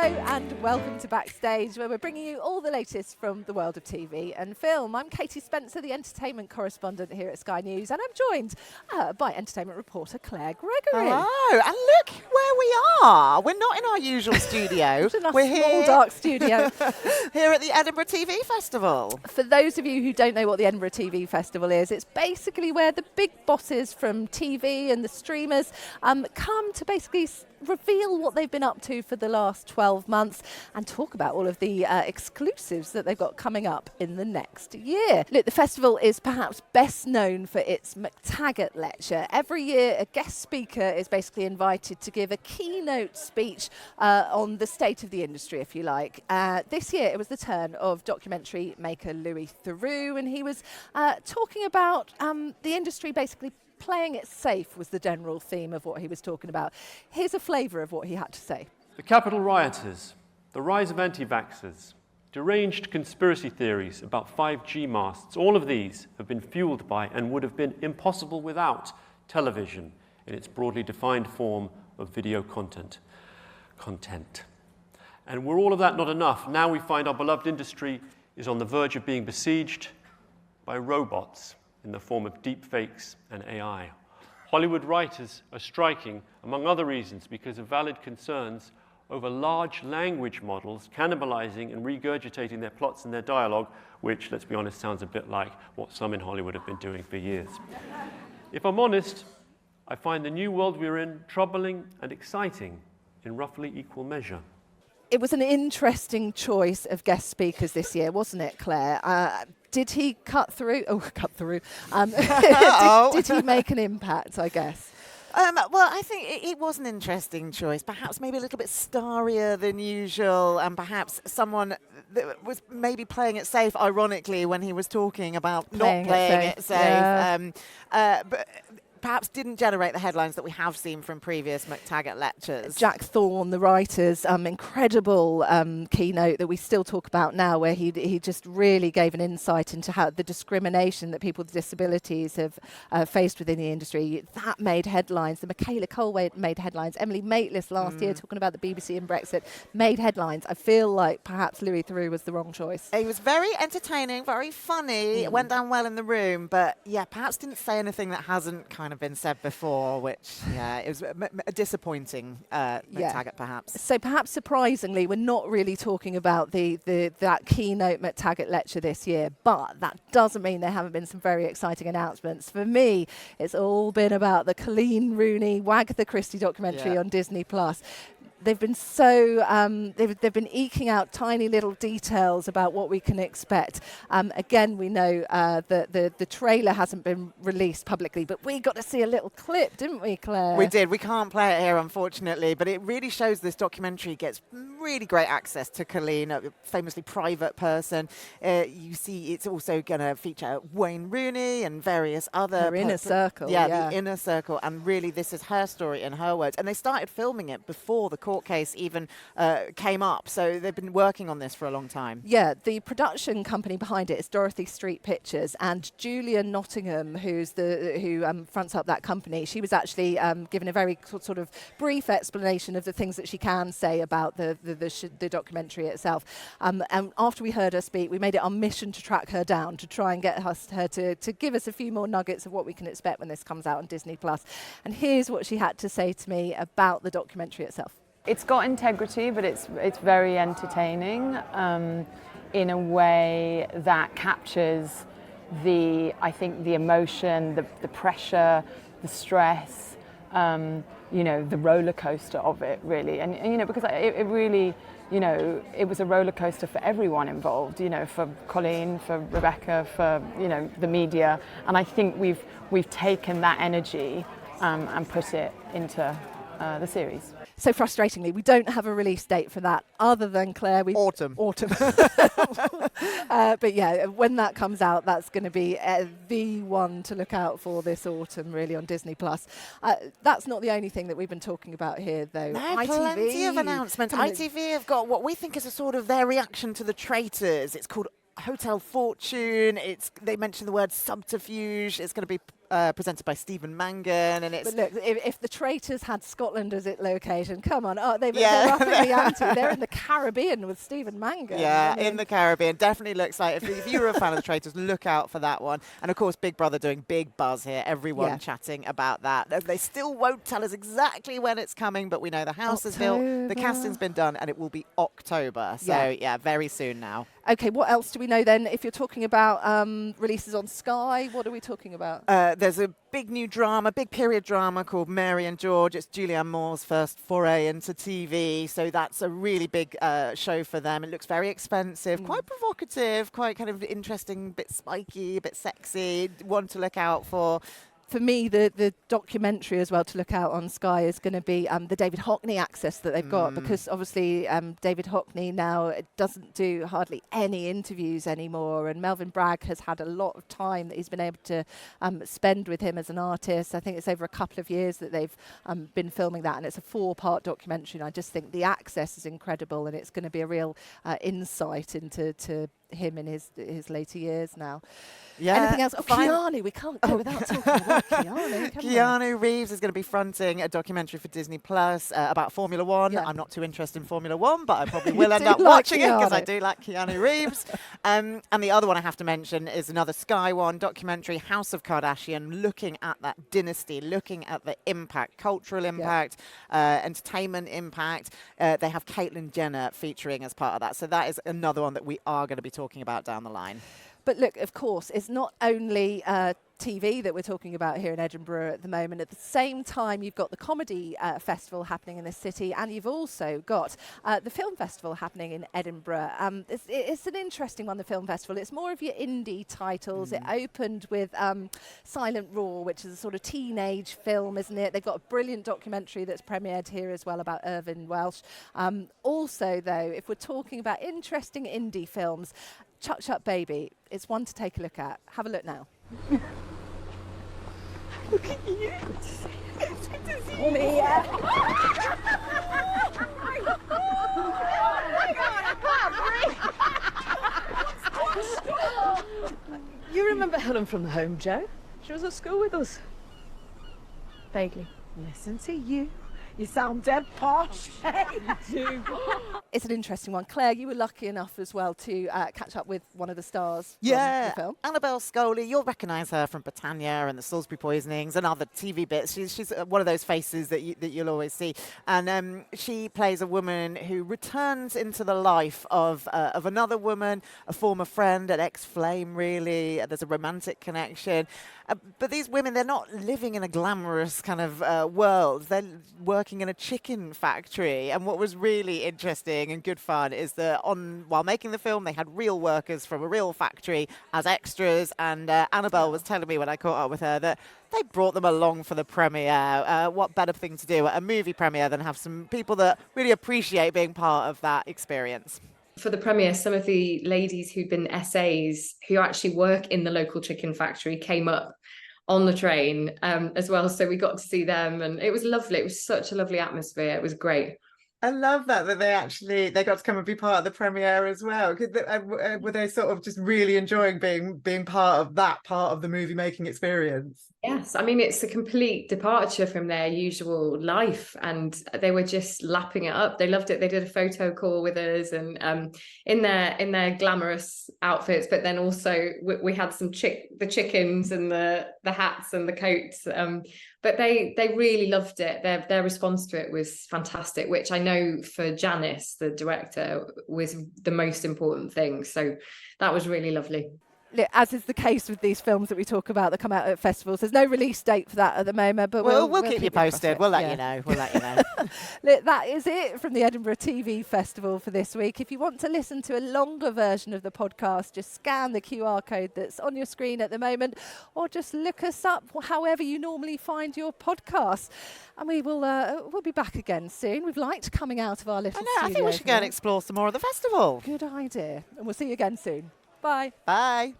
Hello and welcome to Backstage, where we're bringing you all the latest from the world of TV and film. I'm Katie Spencer, the entertainment correspondent here at Sky News, and I'm joined by entertainment reporter Claire Gregory. Hello, and look where we are. We're not in our usual studio. We're here, small, dark studio. Here at the Edinburgh TV Festival. For those of you who don't know what the Edinburgh TV Festival is, it's basically where the big bosses from TV and the streamers come to basically reveal what they've been up to for the last 12 months and talk about all of the exclusives that they've got coming up in the next year. Look, the festival is perhaps best known for its McTaggart Lecture. Every year, a guest speaker is basically invited to give a keynote speech on the state of the industry, if you like. This year, it was the turn of documentary maker Louis Theroux, and he was talking about the industry basically playing it safe was the general theme of what he was talking about. Here's a flavour of what he had to say. The Capitol rioters, the rise of anti-vaxxers, deranged conspiracy theories about 5G masts, all of these have been fueled by and would have been impossible without television in its broadly defined form of video content. And were all of that not enough, now we find our beloved industry is on the verge of being besieged by robots in the form of deepfakes and AI. Hollywood writers are striking, among other reasons, because of valid concerns over large language models cannibalizing and regurgitating their plots and their dialogue, which, let's be honest, sounds a bit like what some in Hollywood have been doing for years. If I'm honest, I find the new world we're in troubling and exciting in roughly equal measure. It was an interesting choice of guest speakers this year, wasn't it, Claire? Did he cut through? Oh, cut through. Did he make an impact, I guess? Well, I think it was an interesting choice. Perhaps maybe a little bit starrier than usual, and perhaps someone that was maybe playing it safe, ironically, when he was talking about not playing it safe. Yeah. But perhaps didn't generate the headlines that we have seen from previous McTaggart lectures. Jack Thorne, the writer's incredible keynote that we still talk about now, where he just really gave an insight into how the discrimination that people with disabilities have faced within the industry. That made headlines. The Michaela Cole made headlines. Emily Maitlis last year, talking about the BBC and Brexit, made headlines. I feel like perhaps Louis Theroux was the wrong choice. He was very entertaining, very funny. It went down well in the room, but yeah, perhaps didn't say anything that hasn't kind of been said before, which it was a disappointing McTaggart perhaps. So perhaps surprisingly, we're not really talking about that keynote McTaggart lecture this year, but that doesn't mean there haven't been some very exciting announcements. For me, it's all been about the Colleen Rooney Wagatha Christie documentary on Disney Plus. They've been they've been eking out tiny little details about what we can expect. Again, we know that the trailer hasn't been released publicly, but we got to see a little clip, didn't we, Claire? We did. We can't play it here, unfortunately, but it really shows this documentary gets really great access to Colleen, a famously private person. You see it's also going to feature Wayne Rooney and various other... Her inner circle. Yeah, the inner circle. And really, this is her story in her words. And they started filming it before the court case even came up, so they've been working on this for a long time. Yeah, the production company behind it is Dorothy Street Pictures, and Julia Nottingham, who fronts up that company, she was actually given a very sort of brief explanation of the things that she can say about the documentary itself. And after we heard her speak, we made it our mission to track her down, to try and get her to give us a few more nuggets of what we can expect when this comes out on Disney Plus. And here's what she had to say to me about the documentary itself. It's got integrity, but it's very entertaining in a way that captures I think the emotion, the pressure, the stress, the roller coaster of it, really. And because it really, it was a roller coaster for everyone involved, for Colleen, for Rebecca, for, the media. And I think we've taken that energy and put it into the series. So frustratingly, we don't have a release date for that, other than, Claire, Autumn. But yeah, when that comes out, that's going to be the one to look out for this autumn, really, on Disney Plus. That's not the only thing that we've been talking about here, though. No, plenty of announcements. ITV have got what we think is a sort of their reaction to The Traitors. It's called Hotel Fortune. They mentioned the word subterfuge. It's going to be presented by Stephen Mangan, and it's. But look, if the Traitors had Scotland as its location, come on, they're Yeah. upping the ante. They're in the Caribbean with Stephen Mangan. Yeah, I mean, in the Caribbean. Definitely looks like, if you were a fan of the Traitors, look out for that one. And of course, Big Brother doing big buzz here. Everyone chatting about that. They still won't tell us exactly when it's coming, but we know the house is built, the casting's been done, and it will be October. So yeah, very soon now. Okay, what else do we know then? If you're talking about releases on Sky, what are we talking about? There's a big new drama, big period drama called Mary and George. It's Julianne Moore's first foray into TV, so that's a really big show for them. It looks very expensive, quite provocative, quite kind of interesting, a bit spiky, a bit sexy, one to look out for. For me, the documentary as well to look out on Sky is going to be the David Hockney access that they've got, because obviously David Hockney now doesn't do hardly any interviews anymore, and Melvyn Bragg has had a lot of time that he's been able to spend with him as an artist. I think it's over a couple of years that they've been filming that, and it's a 4-part documentary, and I just think the access is incredible, and it's going to be a real insight into him in his later years now. Yeah. Anything else? Keanu. We can't go without talking about Keanu. Keanu Reeves is going to be fronting a documentary for Disney Plus about Formula One. Yeah. I'm not too interested in Formula One, but I probably will end do up like watching it because I Keanu. do like Keanu Reeves. And the other one I have to mention is another Sky One documentary, House of Kardashian, looking at that dynasty, looking at the impact, cultural impact, entertainment impact. They have Caitlyn Jenner featuring as part of that. So that is another one that we are going to be talking about down the line. But look, of course, it's not only TV that we're talking about here in Edinburgh at the moment. At the same time, you've got the comedy festival happening in this city, and you've also got the film festival happening in Edinburgh. It's an interesting one, the film festival. It's more of your indie titles. It opened with Silent Raw, which is a sort of teenage film, isn't it? They've got a brilliant documentary that's premiered here as well about Irvine Welsh. Also, though, if we're talking about interesting indie films, Chuck Chuck Baby, it's one to take a look at. Have a look now. Look at you. It's good to see you. Mia. You remember Helen from the home, Joe? She was at school with us. Vaguely. Listen to you. You sound dead posh. You do. It's an interesting one. Claire, you were lucky enough as well to catch up with one of the stars from the film. Annabel Scholey, you'll recognise her from Britannia and the Salisbury Poisonings and other TV bits. She's one of those faces that you'll always see. And she plays a woman who returns into the life of another woman, a former friend, an ex-flame, really. There's a romantic connection. But these women, they're not living in a glamorous kind of world. They're working in a chicken factory. And what was really interesting and good fun is that while making the film, they had real workers from a real factory as extras. And Annabelle was telling me when I caught up with her that they brought them along for the premiere. What better thing to do at a movie premiere than have some people that really appreciate being part of that experience. For the premiere, some of the ladies who'd been SAs who actually work in the local chicken factory came up on the train as well. So we got to see them, and it was lovely. It was such a lovely atmosphere. It was great. I love that they got to come and be part of the premiere as well. Were they sort of just really enjoying being part of the movie making experience? Yes, I mean, it's a complete departure from their usual life, and they were just lapping it up. They loved it. They did a photo call with us, and in their glamorous outfits, but then also we had some the chickens and the hats and the coats. But they really loved it. Their response to it was fantastic, which I know for Janice, the director, was the most important thing. So that was really lovely. As is the case with these films that we talk about that come out at festivals, there's no release date for that at the moment, but we'll keep you posted. We'll let you know. Look, that is it from the Edinburgh TV Festival for this week. If you want to listen to a longer version of the podcast, just scan the QR code that's on your screen at the moment, or just look us up however you normally find your podcasts. And we'll be back again soon. We've liked coming out of our little studio. I think we should go and explore some more of the festival. Good idea. And we'll see you again soon. Bye. Bye.